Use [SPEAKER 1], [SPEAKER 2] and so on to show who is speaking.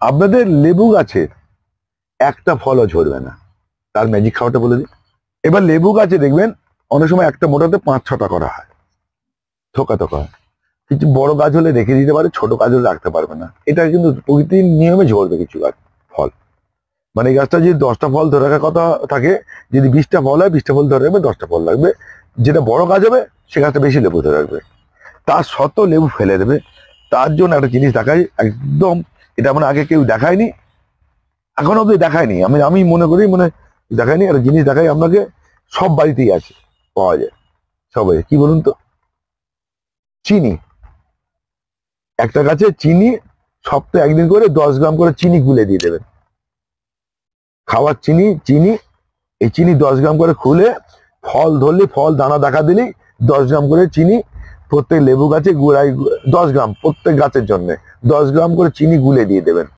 [SPEAKER 1] আপনাদের লেবু গাছের একটা ফলও ঝরবে না, তার ম্যাজিক খাওয়াটা বলে দিই। এবার লেবু গাছে দেখবেন অনেক সময় একটা মোটাতে 5-6টা করা হয়, থোকা থোকা। কিছু বড় গাছ হলে রেখে দিতে পারে, ছোট গাছ হলে রাখতে পারবে না। এটা কিন্তু প্রকৃতির নিয়মে ঝরবে কিছু গাছ ফল। মানে এই গাছটা যদি 10টা ফল ধরে রাখার কথা থাকে, যদি 20টা ফল হয় 20টা ফল ধরে রাখবে, 10টা ফল লাগবে। যেটা বড় গাছ হবে সে গাছটা বেশি লেবু ধরে রাখবে, তার সত্ত্বেও লেবু ফেলে দেবে। তার জন্য একটা জিনিস দেখাই, একদম এটা মানে আগে কেউ দেখায়নি, এখনো অব্দি দেখায়নি, আমি মনে করি দেখায়নি। একটা জিনিস দেখাই আপনাকে, সব বাড়িতেই আছে, পাওয়া যায় সবাই। কি বলুন তো? চিনি। একটা গাছে চিনি সপ্তাহে একদিন করে 10 গ্রাম করে চিনি গুলে দিয়ে দেবেন। খাওয়ার চিনি এই চিনি 10 গ্রাম করে খুলে ফল ধরলে, ফল দানা দেখা দিলেই 10 গ্রাম করে চিনি প্রত্যেক লেবু গাছে গোড়ায় 10 গ্রাম, প্রত্যেক গাছের জন্য 10 গ্রাম করে চিনি গুলে দিয়ে দেবেন।